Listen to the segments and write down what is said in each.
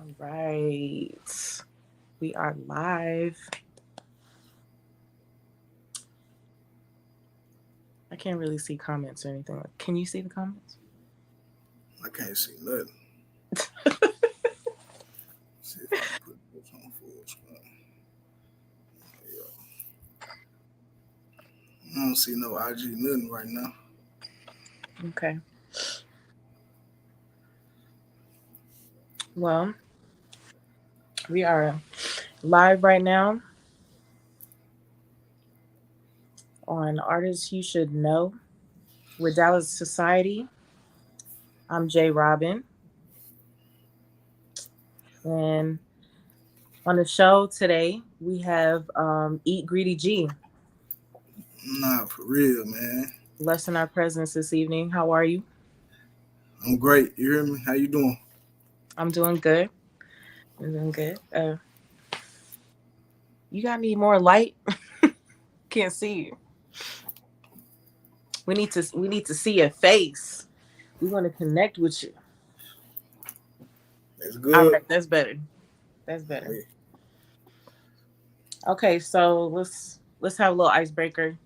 All right. We are live. I can't really see comments or anything. Can you see the comments? I can't see nothing. See if I can put this on full screen. Yeah. I don't see no IG nothing right now. Okay. Well, we are live right now on Artists You Should Know with Dallas Society. I'm Jay Robin. And on the show today, we have Eat Greedy G. Nah, for real, man. Less in our presence this evening. How are you? I'm great. You hear me? How you doing? I'm doing good. I'm doing good. You got any more light? Can't see you. We need to see your face. We want to connect with you. That's All good. right, that's better. That's better. Hey, Okay, so let's have a little icebreaker.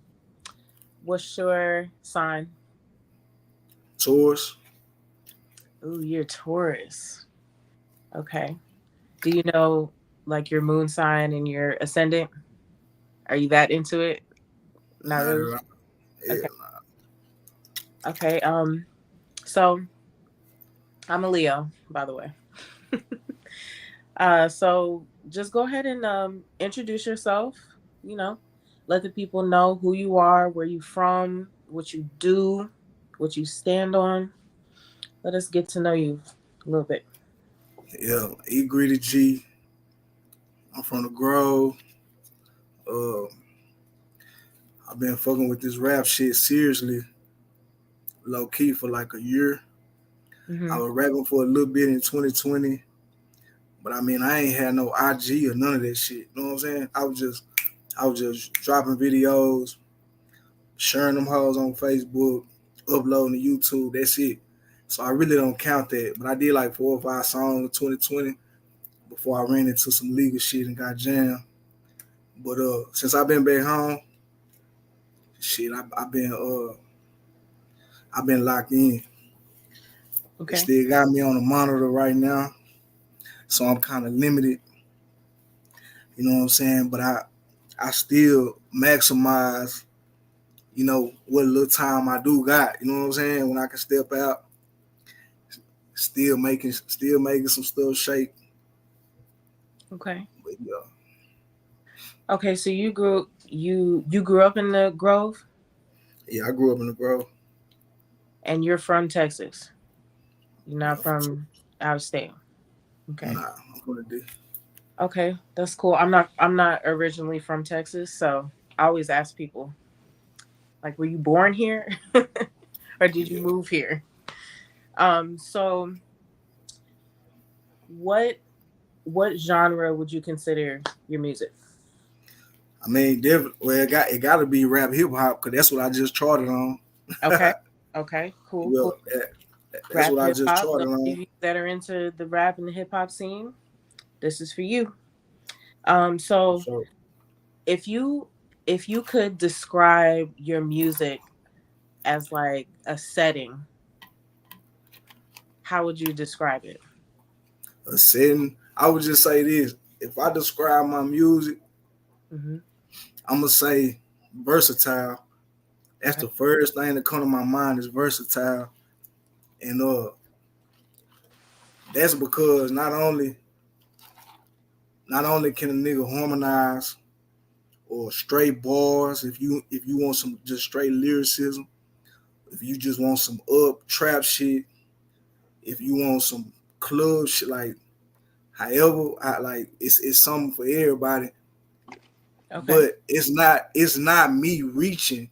What's your sign? Taurus. Ooh, you're Taurus. Okay. Do you know like your moon sign and your ascendant? Are you that into it? Not Not really. around. Okay. Yeah. Okay. So I'm a Leo, by the way. So just go ahead and introduce yourself. You know, let the people know who you are, where you from, what you do, what you stand on. Let us get to know you a little bit. Yeah. E Greedy G. I'm from the Grove. Uh, I've been fucking with this rap shit seriously, low key for like a year. I Hmm. was rapping for a little bit in 2020, but I mean I ain't had no IG or none of that shit. You know what I'm saying? I was just dropping videos, sharing them hoes on Facebook, uploading to YouTube. That's it. So I really don't count that. But I did like 4 or 5 songs in 2020 before I ran into some legal shit and got jammed. But since I've been back home, shit, I've been locked in. They Okay. still got me on the monitor right now, so I'm kind of limited. You know what I'm saying? But I still maximize, what little time I do got. You know what I'm saying? When I can step out, still making some stuff shake. Okay. But yeah, Okay. So you grew up in the Grove, yeah, I grew up in the Grove. and you're from Texas. You're not Yeah, for sure. from out of state. Okay. Nah, I'm gonna do. Okay, that's cool. I'm not originally from Texas, so I always ask people like, were you born here or did you Yeah, move here? So what what genre would you consider your music? I mean, well, it got to be rap hip hop because that's what I just charted on. Okay. Okay, cool, Yeah, cool. that's Rap what I hip just hop. charted Those of on. you that are into the rap and the hip hop scene, this is for you. So So if you if you could describe your music as like a setting, how would you describe it? a setting, I would just say this: if I describe my music, Hmm. I'm gonna say versatile. That's Okay. the first thing that come to my mind is versatile, and that's because not only can a nigga harmonize or straight bars, if you want some just straight lyricism, if you just want some up trap shit, if you want some club shit, like however, it's something for everybody. Okay. But it's not me reaching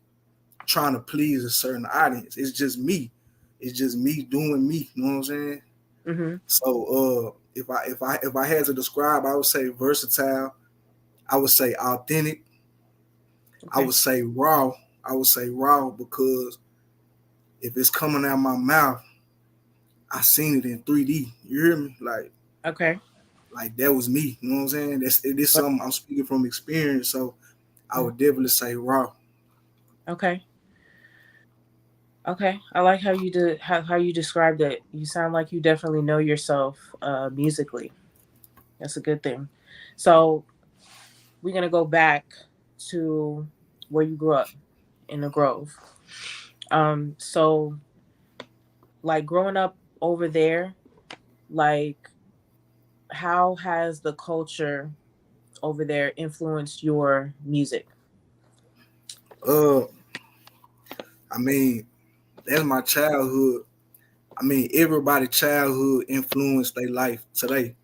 trying to please a certain audience. It's just me doing me. You know what I'm saying? Hmm. So if I had to describe, I would say versatile. I would say authentic. I Okay. would say raw. I would say raw because if it's coming out my mouth, I seen it in 3D. You hear me? Like Okay. like that was me. You know what I'm saying? It is Right. something I'm speaking from experience, so I Mm. would definitely say raw. Okay. Okay. I like how you did how you described it. You sound like you definitely know yourself musically. That's a good thing. So we're gonna go back to where you grew up in the Grove. So like growing up over there, like how has the culture over there influenced your music? Uh, I mean, that's my childhood. I mean, everybody childhood influenced their life today.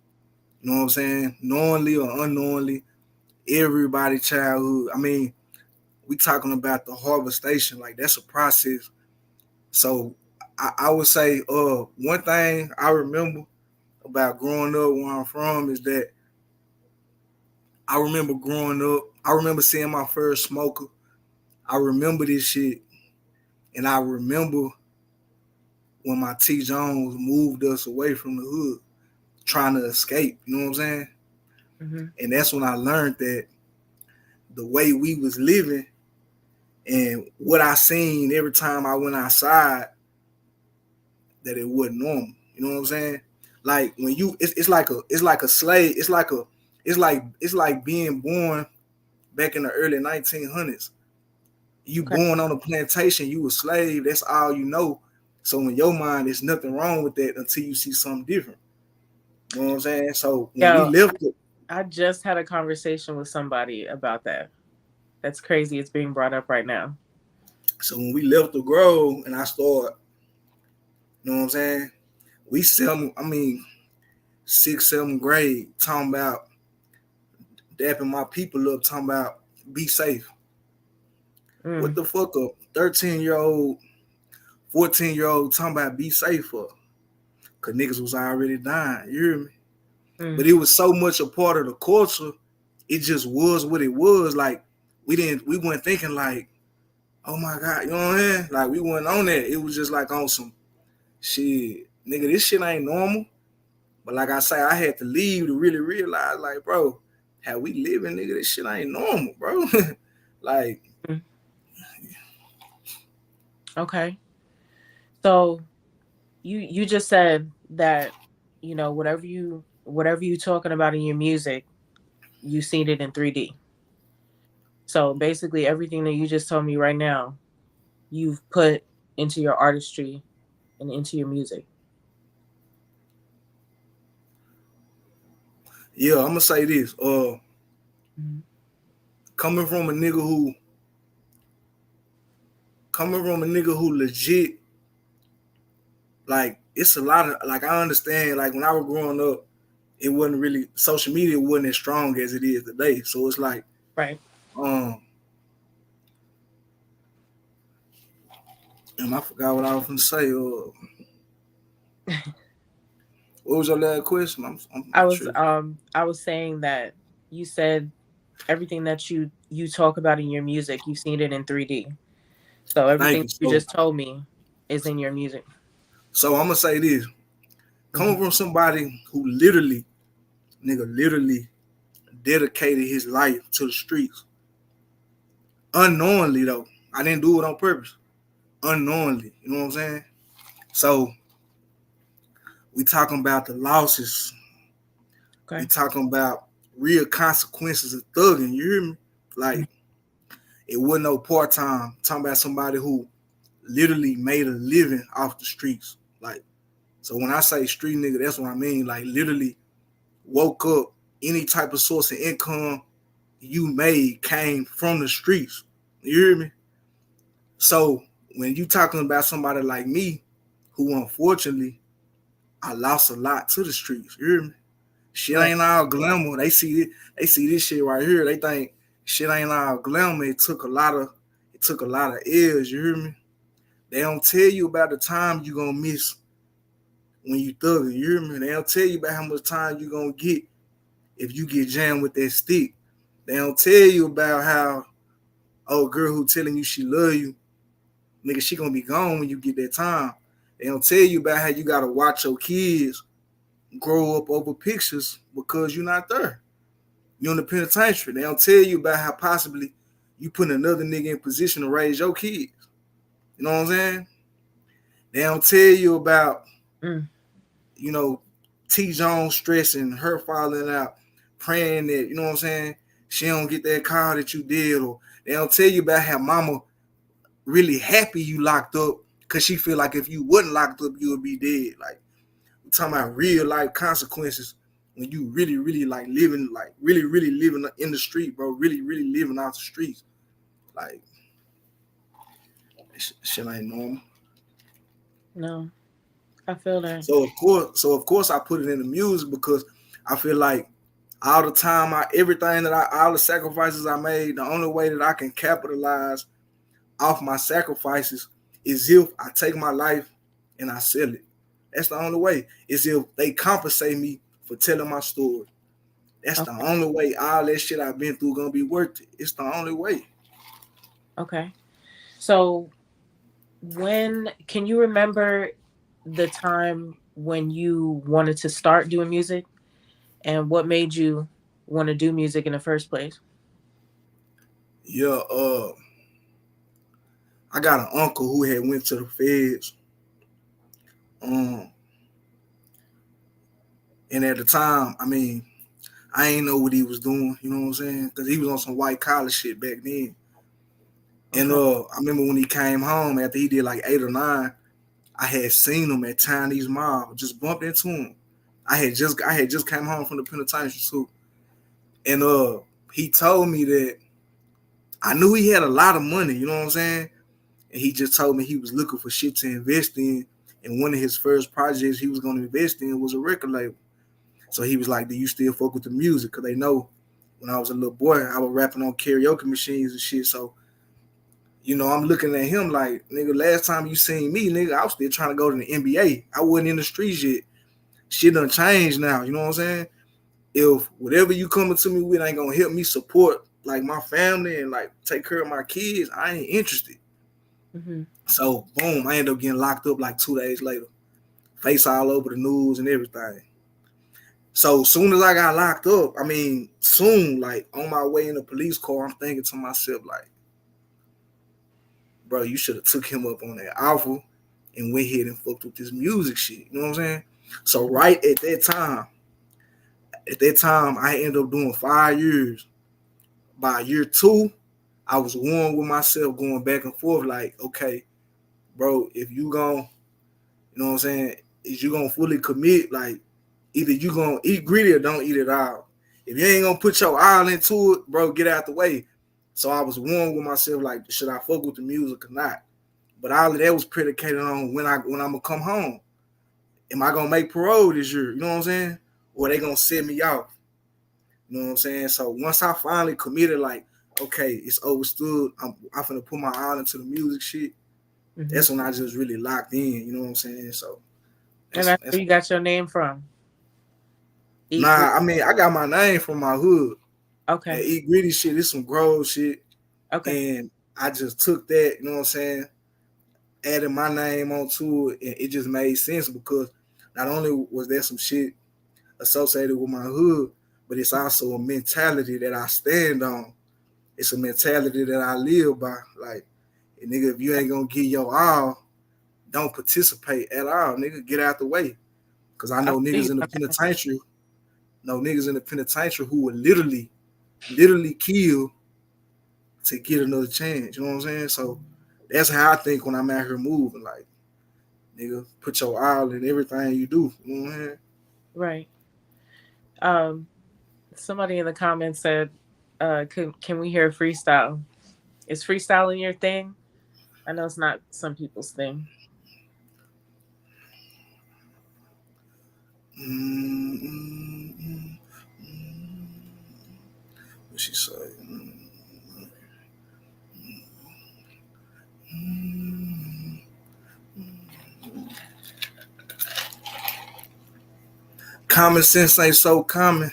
You know what I'm saying? Knowingly or unknowingly, everybody childhood. I mean, we talking about the harvestation, like that's a process. So I would say, one thing I remember about growing up where I'm from is that I remember growing up. I remember seeing my first smoker. I remember this shit, and I remember when my T Jones moved us away from the hood, trying to escape. You know what I'm saying? Hmm. And that's when I learned that the way we was living and what I seen every time I went outside, that it wasn't normal. You know what I'm saying? Like when you, it's like a slave. It's like being born back in the early 1900s. You Okay. born on a plantation, you a slave. That's all you know. So in your mind, there's nothing wrong with that until you see something different. You know what I'm saying? So when we Yo, left it, I just had a conversation with somebody about that. That's crazy. It's being brought up right now. so when we left the grove, and I started, you know what I'm saying? We seven, I mean, sixth, seventh grade, talking about dapping my people up, talking about be safe. What Mm, the fuck up? 13-year-old, 14-year-old talking about be safe for? Cause niggas was already dying. You hear me? But mm, it was so much a part of the culture. It just was what it was. Like we weren't thinking like, oh my god, you know what I'm saying? Like we weren't on that. It was just like on some shit, nigga. This shit ain't normal. But like I say, I had to leave to really realize, like, bro, how we living, nigga, this shit ain't normal, bro. Like, mm. Okay. So you just said that whatever you talking about in your music, you seen it in 3D. So basically everything that you just told me right now, you've put into your artistry and into your music. yeah, I'm gonna say this. Mhm. Coming from a nigga who coming from a nigga who legit, like, it's a lot of, like, I understand, like, when I was growing up, it wasn't really, social media wasn't as strong as it is today. So it's like, Right. um, and I forgot what I was gonna say. What was your last question? I'm tripping. I was saying that you said everything that you talk about in your music, you've seen it in 3D. So Thank everything you. you just told me is in your music. So I'm gonna say this. Hmm. Coming from somebody who literally, nigga, literally dedicated his life to the streets. Unknowingly though. I didn't do it on purpose. Unknowingly. You know what I'm saying? So we talking about the losses. We Okay. talking about real consequences of thugging. You hear me? Like it wasn't no part time. Talking about somebody who literally made a living off the streets. Like, so when I say street nigga, that's what I mean. Like literally woke up, any type of source of income you made came from the streets. You hear me? So when you talking about somebody like me, who unfortunately I lost a lot to the streets. You hear me? Shit Right. ain't all glamour. They see this shit right here. They think shit ain't all glamour. It took a lot of L's. You hear me? They don't tell you about the time you gonna miss when you thugging. You hear me? They don't tell you about how much time you gonna get if you get jammed with that stick. They don't tell you about how girl who telling you she love you, nigga, she gonna be gone when you get that time. They don't tell you about how you gotta watch your kids grow up over pictures because you're not there. You're in the penitentiary. They don't tell you about how possibly you put another nigga in position to raise your kids. You know what I'm saying? They don't tell you about, Mm. you know, T Jones stressing, her falling out, praying that, you know what I'm saying, she don't get that car that you did, or they don't tell you about how mama really happy you locked up because she feel like if you wasn't locked up, you would be dead. Like, we're talking about real life consequences when you really, really really living in the street, bro. Really, really living out the streets. Like, shit ain't normal. No, I feel that. So of course, I put it in the music because I feel like all the time, all the sacrifices I made, the only way that I can capitalize off my sacrifices is if I take my life and I sell it. That's the only way. Is if they compensate me for telling my story. That's the Okay. only way all that shit I've been through gonna be worth it. It's the only way. Okay. So when can you remember the time when you wanted to start doing music and what made you want to do music in the first place? Yeah, I got an uncle who had went to the feds. Um, and at the time, I mean, I ain't know what he was doing. You know what I'm saying? Because he was on some white collar shit back then. And Okay. I remember when he came home after he did like 8 or 9, I had seen him at Chinese Mall, just bumped into him. I had just came home from the penitentiary too. And he told me that I knew he had a lot of money, you know what I'm saying? And he just told me he was looking for shit to invest in. And one of his first projects he was gonna invest in was a record label. So he was like, "Do you still fuck with the music?" Cause they know when I was a little boy, I was rapping on karaoke machines and shit. So I'm looking at him like, nigga, last time you seen me, nigga, I was still trying to go to the NBA. I wasn't in the streets yet. Shit done changed now. You know what I'm saying? If whatever you coming to me with ain't gonna help me support like my family and like take care of my kids, I ain't interested. Hmm. So boom, I ended up getting locked up like 2 days later. Face all over the news and everything. So soon as I got locked up, I mean, soon, like on my way in the police car, I'm thinking to myself, like, bro, you should have took him up on that offer and went ahead and fucked with this music shit. You know what I'm saying? So right at that time, I ended up doing 5 years. By year 2, I was warm with myself going back and forth, like, okay, bro, if you gon', you know what I'm saying, is you gonna fully commit, like, either you gonna eat greedy or don't eat it all. If you ain't gonna put your all into it, bro, get out the way. So I was warm with myself, like, should I fuck with the music or not? But all of that was predicated on when I'm gonna come home. Am I gonna make parole this year? You know what I'm saying? Or they gonna set me off? You know what I'm saying? So once I finally committed, like, okay, it's overstood. I'm finna put my all into the music shit. Hmm. That's when I just really locked in. You know what I'm saying? So And that's that's that's where you got your name from. Eat great. nah. I mean, I got my name from my hood. And Okay. eat greedy shit. It's some grove shit, Okay. and I just took that. You know what I'm saying? Added my name onto it, and it just made sense because not only was there some shit associated with my hood, but it's also a mentality that I stand on. It's a mentality that I live by. Like, nigga, if you ain't gonna give your all, don't participate at all, nigga. Get out the way. Cause I I know feel niggas you in the on that. penitentiary, who would literally kill to get another chance. You know what I'm saying? So that's how I think when I'm out here moving. Like, nigga, put your all in everything you do. You know what I'm saying? Right. Um, somebody in the comments said, can we hear freestyle? Is freestyling your thing? I know it's not some people's thing. Mm-hmm. What she say? Mm-hmm. Common sense ain't so common.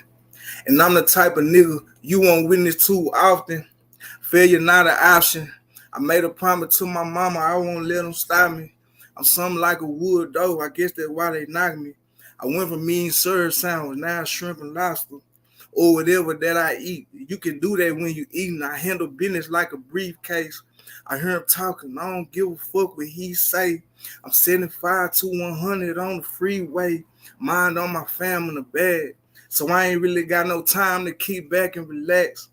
And I'm the type of nigga you won't witness too often. Failure not an option. I made a promise to my mama I won't let them stop me. I'm something like a wood though. I guess that's why they knock me. I went from mean serve sandwich, now shrimp and lobster, or whatever that I eat. You can do that when you eating. I handle business like a briefcase. I hear him talking. I don't give a fuck what he say. I'm 75 to 100 on the freeway. Mind on my fam in the bag. So I ain't really got no time to keep back and relax.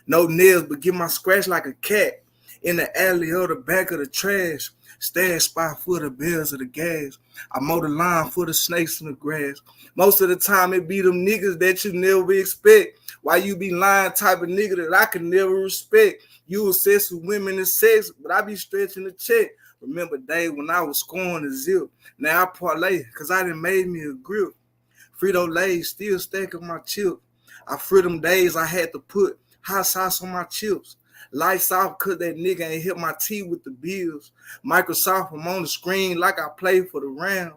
No nails, but get my scratch like a cat in the alley or the back of the trash. Stash spot for the bills of the gas. I mow the line for the snakes in the grass. Most of the time it be them niggas that you never expect. Why you be lying type of nigga that I can never respect. You obsessed with women and sex, but I be stretching the check. Remember day when I was scoring the zip. Now I parlay, cause I done made me a grip. Frito Lay's still stacking my chips. I free them days I had to put hot sauce on my chips. Lights off cause that nigga ain't hit my teeth with the bills. Microsoft, I'm on the screen like I play for the Rams.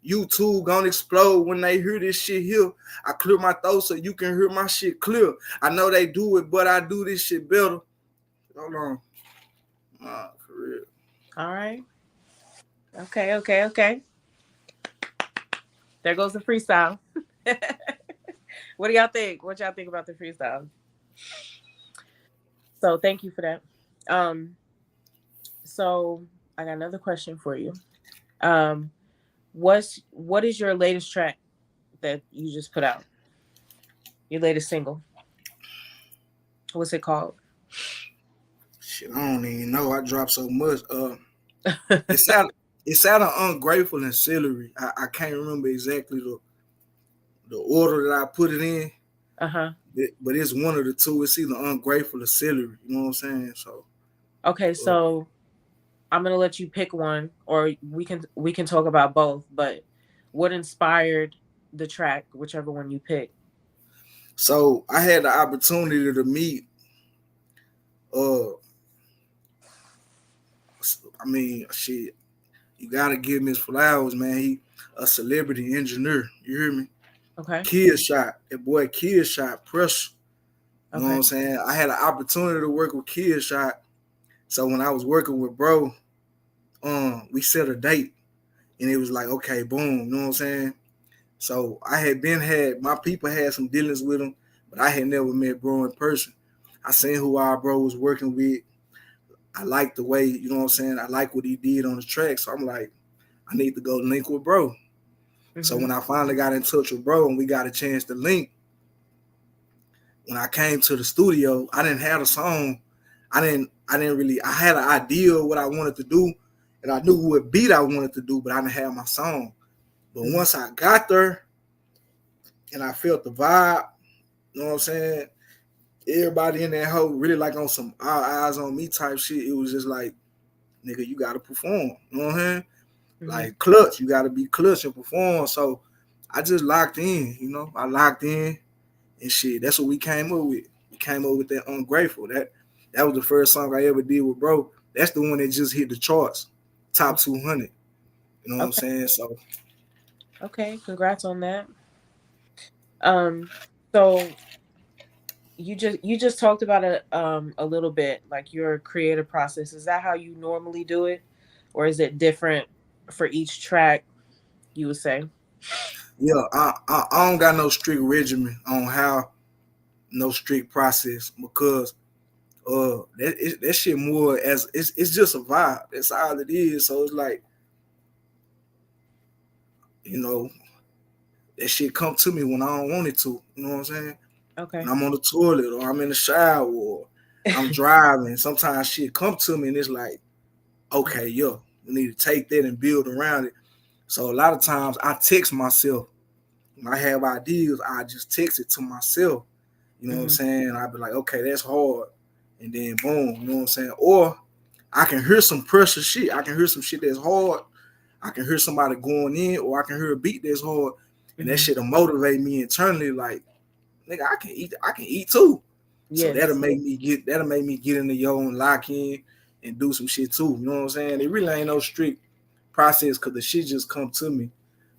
YouTube gonna explode when they hear this shit here. I clear my throat so you can hear my shit clear. I know they do it, but I do this shit better. Hold on. Nah, for real. All right. Okay, okay, okay. There goes the freestyle. What do y'all think? What y'all think about the freestyle? So thank you for that. Um, so I got another question for you. Um, what is your latest track that you just put out? Your latest single. What's it called? Shit, I don't even know. I dropped so much. It's out. It's out of ungrateful and celery. I can't remember exactly the order that I put it in, Uh-huh. but it's one of the two. It's either ungrateful or celery. You know what I'm saying? So, Okay, uh, so I'm gonna let you pick one, or we can talk about both. But what inspired the track, whichever one you pick? so I had the opportunity to meet. Uh, I mean, shit. You gotta give him his flowers, man. He a celebrity engineer. You hear me? Okay. Kid shot. That boy Kid shot pressure. You know what Okay. I'm saying? I had an opportunity to work with Kid shot. So when I was working with bro, we set a date and it was like, okay, boom, you know what I'm saying? So I had my people had some dealings with him, but I had never met bro in person. I seen who our bro was working with. I liked the way, you know what I'm saying? I like what he did on the track. So I'm like, I need to go link with bro. So Mhm. when I finally got in touch with bro and we got a chance to link, when I came to the studio, I didn't have a song. I didn't really I had an idea of what I wanted to do and I knew what beat I wanted to do, but I didn't have my song. But Mhm. once I got there and I felt the vibe, you know what I'm saying? Everybody in that hoe really like on some all eyes on me type shit. It was just like, nigga, you gotta perform. You know what I'm saying? Mhm. Like clutch, you gotta be clutch and perform. So I just locked in, you know. I locked in and shit. That's what we came up with. We came up with that ungrateful. That was the first song I ever did with bro. That's the one that just hit the charts, top 200. You know what I'm Okay. saying? So Okay. Congrats on that. Um. So you just talked about it a little bit, like your creative process. Is that how you normally do it, or is it different for each track? You would say. yeah, I don't got no strict regimen on how no strict process because that shit more as it's just a vibe. That's all it is. So it's like, you know, that shit come to me when I don't want it to. You know what I'm saying? When Okay. I'm on the toilet or I'm in the shower or I'm driving, sometimes shit come to me and it's like, okay, yo, we need to take that and build around it. So a lot of times I text myself. When I have ideas, I just text it to myself. You know what I'm Hmm. saying? I'd be like, okay, that's hard. And then boom, you know what I'm saying? Or I can hear some pressure shit. I can hear some shit that's hard. I can hear somebody going in, or I can hear a beat that's hard. And that Hmm. shit'll motivate me internally, like, nigga, I can eat too. So Yes. that'll make me get in the yo and lock in and do some shit too. You know what I'm saying? It really ain't no strict process because the shit just come to me.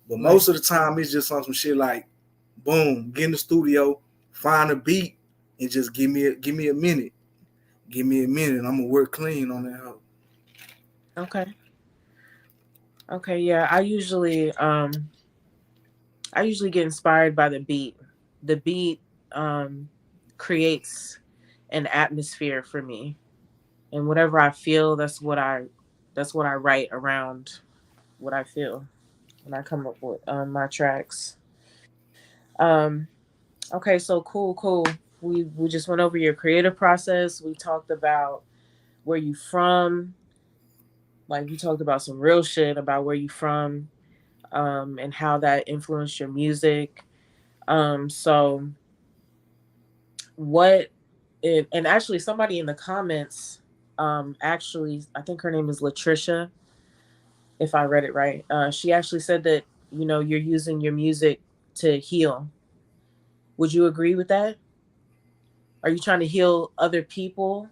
But Right. most of the time it's just on some shit like boom, get in the studio, find a beat, and just give me a minute. Give me a minute and I'm gonna work clean on that hoe. Okay. Okay. Yeah. I usually I usually get inspired by the beat. The beat um, creates an atmosphere for me, and whatever I feel, that's what I write around what I feel when I come up with my tracks. Um, okay, so cool, cool. We just went over your creative process. We talked about where you from. Like we talked about some real shit about where you from, and how that influenced your music. So what and actually somebody in the comments, actually I think her name is Latricia, if I read it right. She actually said that, you're using your music to heal. Would you agree with that? Are you trying to heal other people?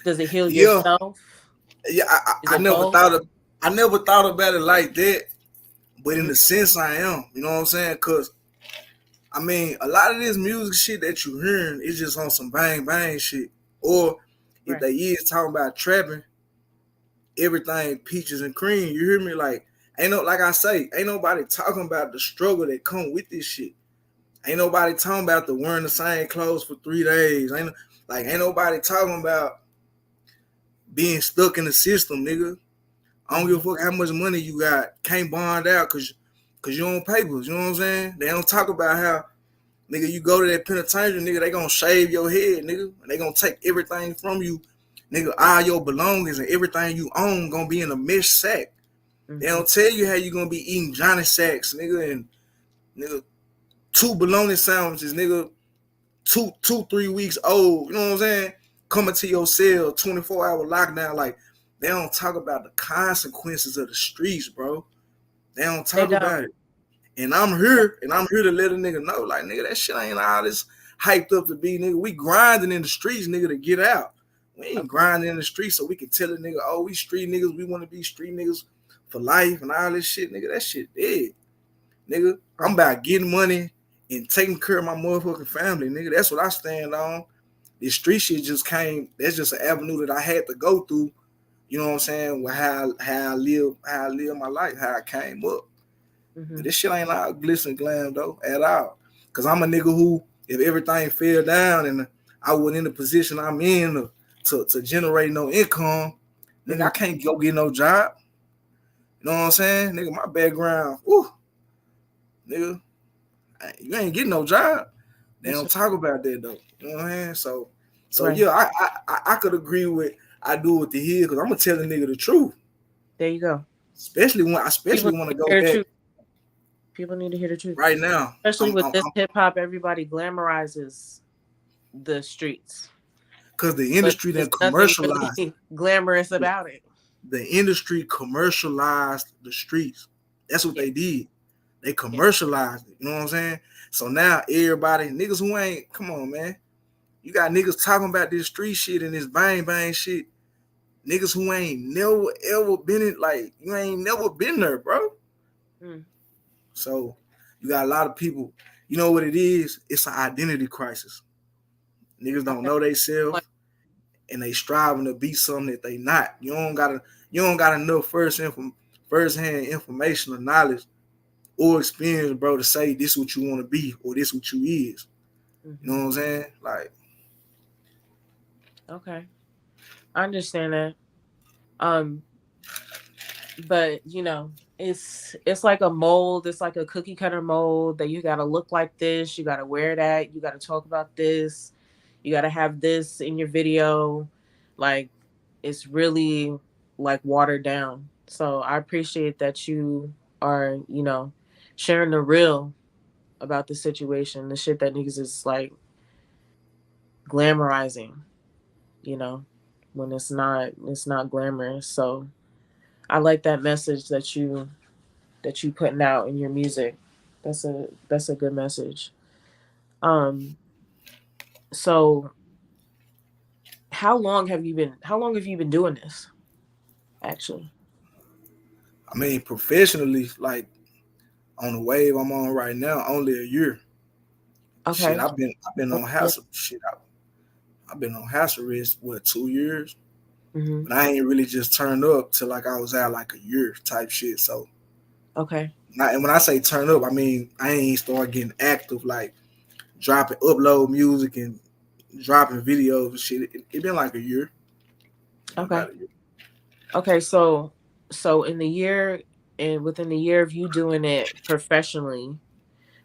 Does it heal Yeah, yourself? yeah. Is I it never both? thought of I never thought about it like that, but in Hmm. the sense I am. You know what I'm saying? Cause I mean, a lot of this music shit that you hearing is just on some bang bang shit. Or if Right. they is talking about trapping, everything peaches and cream. You hear me? Like ain't no like I say, ain't nobody talking about the struggle that come with this shit. Ain't nobody talking about the wearing the same clothes for 3 days. Ain't nobody talking about being stuck in the system, nigga. I don't give Hmm. a fuck how much money you got. Can't bond out cause you on papers. You know what I'm saying? They don't talk about how nigga you go to that penitentiary, nigga, they gonna shave your head, nigga. And they gonna take everything from you. Nigga, all your belongings and everything you own gonna be in a mesh sack. They Hmm. don't tell you how you gonna be eating Johnny Sacks, nigga, and nigga, two bologna sandwiches, nigga, 3 weeks old. You know what I'm saying? Coming to your cell, 24-hour lockdown. Like they don't talk about the consequences of the streets, bro. They don't They talk don't. about it. And I'm here to let a nigga know, like, nigga, that shit ain't all this hyped up to be, nigga. We grinding in the streets, nigga, to get out. We ain't Okay. grinding in the streets so we can tell a nigga, oh, we street niggas, we want to be street niggas for life and all this shit, nigga. That shit dead, nigga. I'm Right. about getting money and taking care of my motherfucking family, nigga. That's what I stand on. This street shit just came. That's just an avenue that I had to go through. You know what I'm saying? With how I live my life, how I came up. But Hmm. this shit ain't all glitz and glam though at all. Cause I'm a nigga who, if everything fell down and I wasn't in the position I'm in to generate no income, nigga, Hmm. I can't go get no job. You know what I'm saying? Nigga, my background, whew, nigga, you ain't getting no job. They That's don't talk about that though. You know what I'm saying? So right. yeah, I could agree with I do with the hill because I'm gonna tell the nigga the truth. There you go. Especially when I People especially want need to to go hear the back truth. People need to hear the truth. right now. Especially I'm, with I'm, this I'm hip hop, everybody glamorizes the streets, Cause the but industry there's that nothing commercialized really glamorous about it. the industry commercialized the streets. That's what Yeah, they did. They yeah. commercialized it. You know what I'm saying? So now everybody, niggas who ain't, come on, man. You got niggas talking about this street shit and this bang bang shit. Niggas who ain't never ever been in, like, you ain't never been there, bro. Mm. So you got a lot of people, you know what it is? It's an identity crisis. Niggas don't Okay. know they Like, self and they striving to be something that they not. You don't got enough first hand information or knowledge or experience, bro, to say this what you want to be or this what you is. You know hmm. what I'm saying? Like, Okay, I understand that. Um, but it's like a mold. It's like a cookie cutter mold that you got to look like this. You got to wear that. You got to talk about this. You got to have this in your video. Like, it's really like watered down. So I appreciate that you are, sharing the real about the situation, the shit that niggas is like glamorizing, you know, when it's not glamorous. So I like that message that you putting out in your music. That's a good message. Um so how long have you been doing this actually? I mean, professionally, like on the wave I'm on right now, only a year. Shit, Okay. I've been on house shit. I've been on house arrest 2 years, Mm-hmm. but I ain't really just turned up till like I was out like a year type shit. So Okay. And when I say turn up, I mean I ain't start getting active, like dropping upload music and dropping videos and shit. It been like a year, Okay. about a year. Okay. So in the year and within the year of you doing it professionally,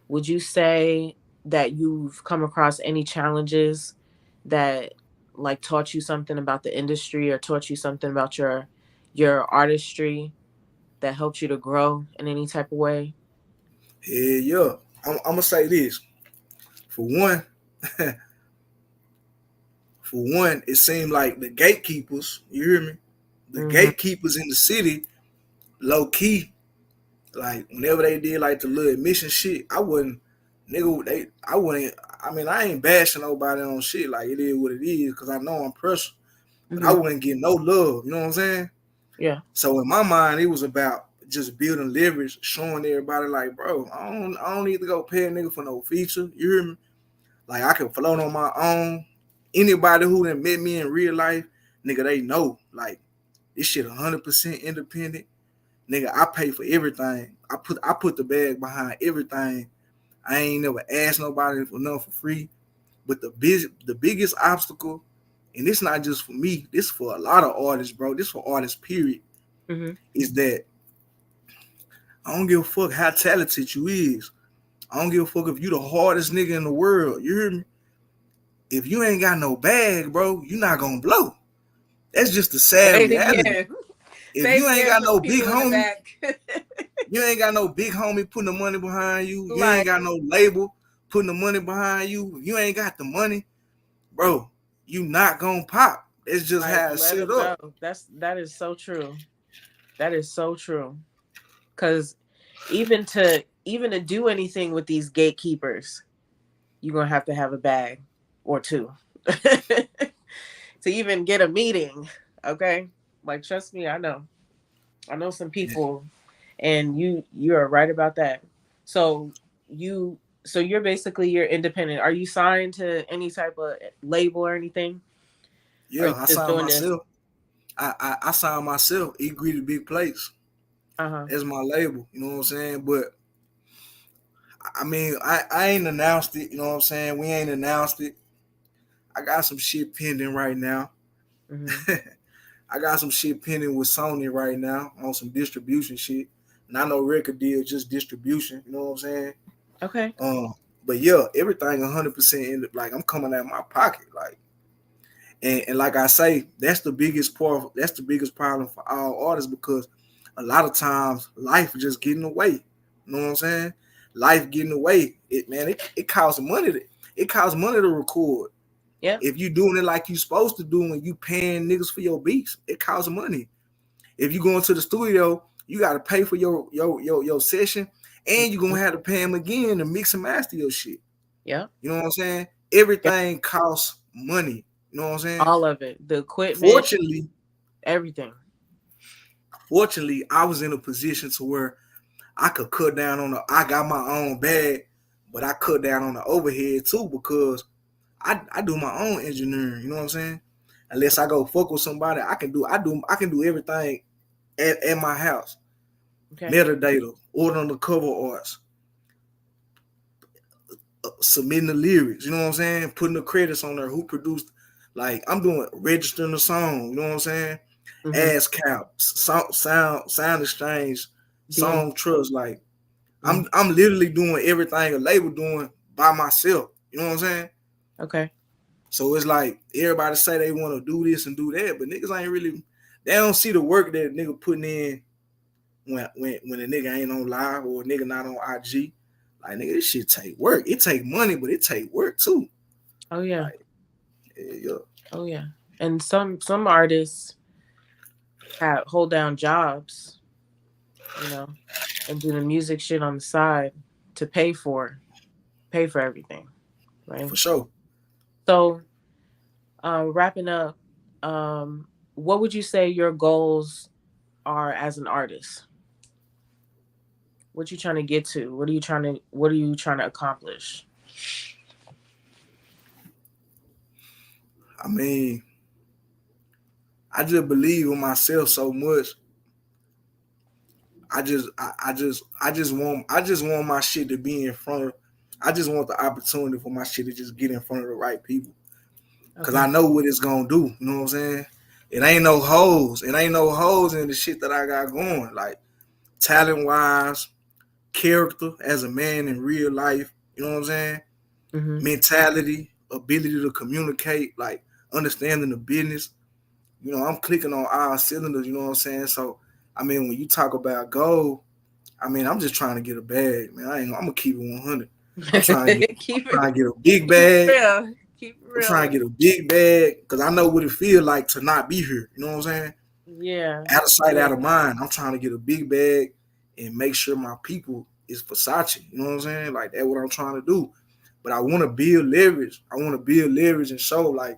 would you say that you've come across any challenges that like taught you something about the industry or taught you something about your artistry that helped you to grow in any type of way? Yeah, yeah. I'm gonna say this for one. For one, it seemed like the gatekeepers. You hear me? The Mm-hmm. gatekeepers in the city, low key, like whenever they did like the little admission shit, I wouldn't, nigga. I wouldn't. I mean, I ain't bashing nobody on shit. Like it is what it is, because I know I'm pressure. But I Mm-hmm. wouldn't get no love. You know what I'm saying? Yeah. So in my mind, it was about just building leverage, showing everybody like, bro, I don't need to go pay a nigga for no feature. You hear me? Like I can float on my own. Anybody who done met me in real life, nigga, they know. Like this shit 100% independent. Nigga, I pay for everything. I put the bag behind everything. I ain't never asked nobody for nothing for free. But the biggest obstacle, and it's not just for me, this for a lot of artists, bro. This for artists, period, Mm-hmm. is that I don't give a fuck how talented you is. I don't give a fuck if you the hardest nigga in the world. You hear me? If you ain't got no bag, bro, you not gonna blow. That's just the sad Say it reality. again. If Say it you ain't again got for the no big people in the homie, back. you ain't got no big homie putting the money behind you. You ain't Like, got no label putting the money behind you. If you ain't got the money, bro, you not gonna pop. It's just like, how it's let set them up. know. That is so true. That is so true. Cause even to do anything with these gatekeepers, you're gonna have to have a bag or two to even get a meeting. Okay, like trust me, I know. I know some people, and you're right about that. So you you're basically you're independent. Are you signed to any type of label or anything? Or are Yeah, you I just signed doing this? myself. I signed myself. Eat Greedy Big Plates. Uh huh. That's my label. You know what I'm saying? But I mean, I ain't announced it. You know what I'm saying? We ain't announced it. I got some shit pending right now. Hmm. I got some shit pending with Sony right now on some distribution shit. Not no record deal, just distribution. You know what I'm saying? Okay. Um, but yeah, everything 100% in the, like I'm coming out of my pocket. Like and like I say, that's the biggest part. That's the biggest problem for all artists because a lot of times life just getting away. You know what I'm saying? Life getting away. It costs money. It costs money to record. Yeah. If you doing it like you supposed to do and you paying niggas for your beats, it costs money. If you go into the studio, you got to pay for your session, and you're Mhm. gonna have to pay them again to mix and master your shit. Yeah. You know what I'm saying? Yeah. Everything costs money. You know what I'm saying? All of it, the equipment, Fortunately, everything. fortunately, I was in a position to where I could cut down on the. I got my own bag, but I cut down on the overhead too because I do my own engineering. You know what I'm saying? Unless I go fuck with somebody, I can do everything at my house. Okay. Metadata, ordering the cover arts, submitting the lyrics. You know what I'm saying? Putting the credits on there. Who produced? Like I'm doing registering the song. You know what I'm saying? Hmm. Ass cap, sound exchange, Being. song trust. Like Mhm. I'm literally doing everything a label doing by myself. You know what I'm saying? Okay. So it's like everybody say they want to do this and do that, but niggas ain't really. They don't see the work that nigga putting in when a nigga ain't on live or a nigga not on IG. Like nigga, this shit take work. It take money, but it take work too. Oh yeah. Like yeah, Oh yeah. And some artists have hold down jobs, you know, and do the music shit on the side to pay for everything, right? for sure. So, wrapping up, what would you say your goals are as an artist? What you trying to get to? What are you trying to accomplish? I mean, I just believe in myself so much. I just want my shit to be in front of. I just want the opportunity for my shit to just get in front of the right people, cause I Okay. know what it's gonna do. You know what I'm saying? It ain't no hoes. It ain't no hoes in the shit that I got going. Like talent wise, character as a man in real life. You know what I'm saying? Mhm. Mentality, ability to communicate, like understanding the business. I'm clicking on all cylinders. You know what I'm saying? So, I mean, when you talk about goal, I mean, I'm just trying to get a bag, man. I'm gonna keep it 100. I'm trying to get, keep I'm it trying to get a big keep it bag. real. Keep it I'm real trying with to get a big bag because I know what it feels like to not be here. You know what I'm saying? it. Yeah. Out of sight, Yeah. out of mind. I'm trying to get a big bag and make sure my people is Versace. You know what I'm saying? Like that's what I'm trying to do. But I want to build leverage. I want to build leverage and show like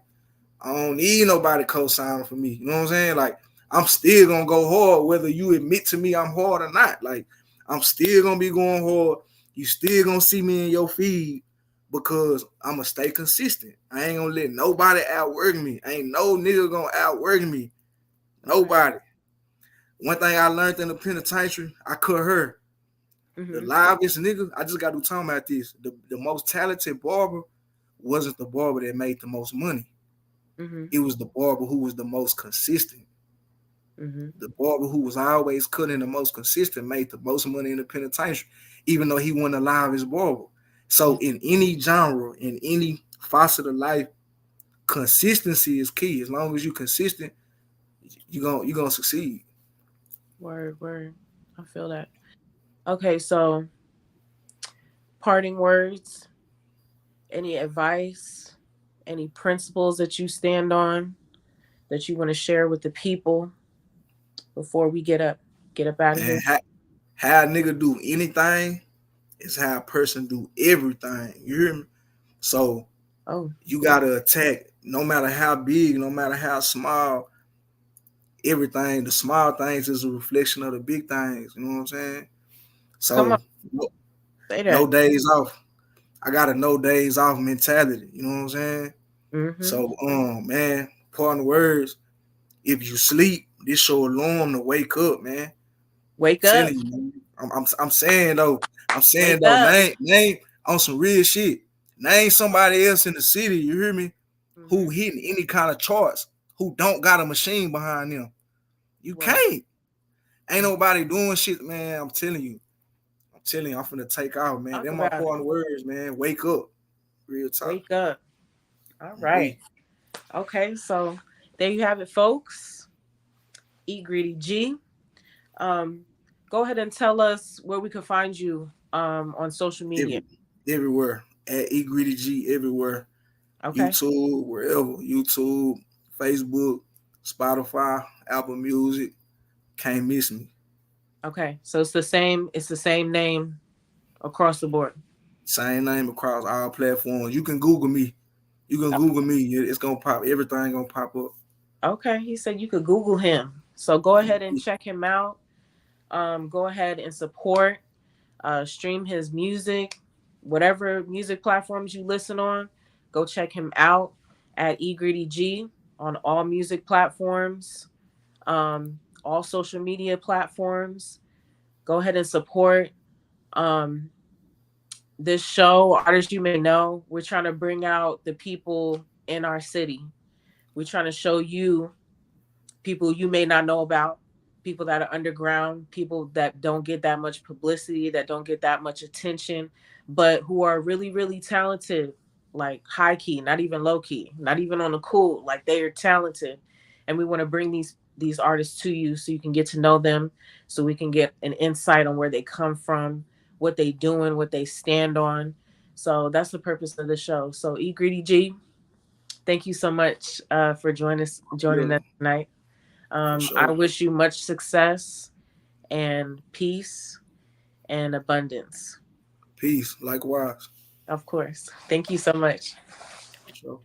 I don't need nobody co-signing for me. You know what I'm saying? Like I'm still gonna go hard, whether you admit to me I'm hard or not. Like I'm still gonna be going hard. You still gonna see me in your feed because I'm gonna stay consistent. I ain't gonna let nobody outwork me. Ain't no nigga gonna outwork me. Okay. Nobody. One thing I learned in the penitentiary, I cut her. The Mhm. livest nigga, I just got to talk about this. The most talented barber wasn't the barber that made the most money. Mhm. It was the barber who was the most consistent. Mhm. The barber who was always cutting the most consistent made the most money in the penitentiary, even though he wasn't alive as barber. So Mhm. in any genre, in any facet of life, consistency is key. As long as you consistent, you gonna succeed. Word. Word. I feel that. Okay. So, parting words. Any advice? Any principles that you stand on that you want to share with the people before we get up out of Man, here? how a nigga do anything is how a person do everything. You hear me? So Oh, you gotta attack no matter how big, no matter how small, everything. The small things is a reflection of the big things. You know what I'm saying? come on. So no, Say no that. days off. I got a no days off mentality. You know what I'm saying? Mhm. So man, pardon the words. If you sleep, this your alarm to wake up, man. Wake up. Telling you, man. I'm saying though. I'm saying Wake though. up. Name on some real shit. Name somebody else in the city. You hear me? Who Mhm. hitting any kind of charts? Who don't got a machine behind them? You Word. can't. Ain't Mm. nobody doing shit, man. I'm telling you. I'm telling you. I'm finna take off, man. Talk Them my about it. important words, man. Wake up. Real talk. Wake up. All I'm right. weak. Okay. So there you have it, folks. Eat Greedy G. Um, go ahead and tell us where we can find you on social media. Every, everywhere. At E Greedy G everywhere. Okay. YouTube, wherever. YouTube, Facebook, Spotify, Apple Music. Can't miss me. Okay. So it's the same. It's the same name across the board. Same name across all platforms. You can Google me. You can Google me. It's gonna pop. Everything gonna pop up. Okay. He said you could Google him. So go ahead and check him out. Go ahead and support. Stream his music, whatever music platforms you listen on. Go check him out at eGreedyG on all music platforms, all social media platforms. Go ahead and support um, this show, artists you may know. We're trying to bring out the people in our city. We're trying to show you people you may not know about, people that are underground, people that don't get that much publicity, that don't get that much attention, but who are really, really talented, like high key, not even low key, not even on the cool, like they are talented. And we want to bring these artists to you so you can get to know them, so we can get an insight on where they come from, what they doing, what they stand on. So that's the purpose of the show. So E Greedy G, thank you so much for joining Yeah, us tonight. for I sure. wish you much success and peace and abundance. Peace. Likewise. Of course. Thank you so much. For sure.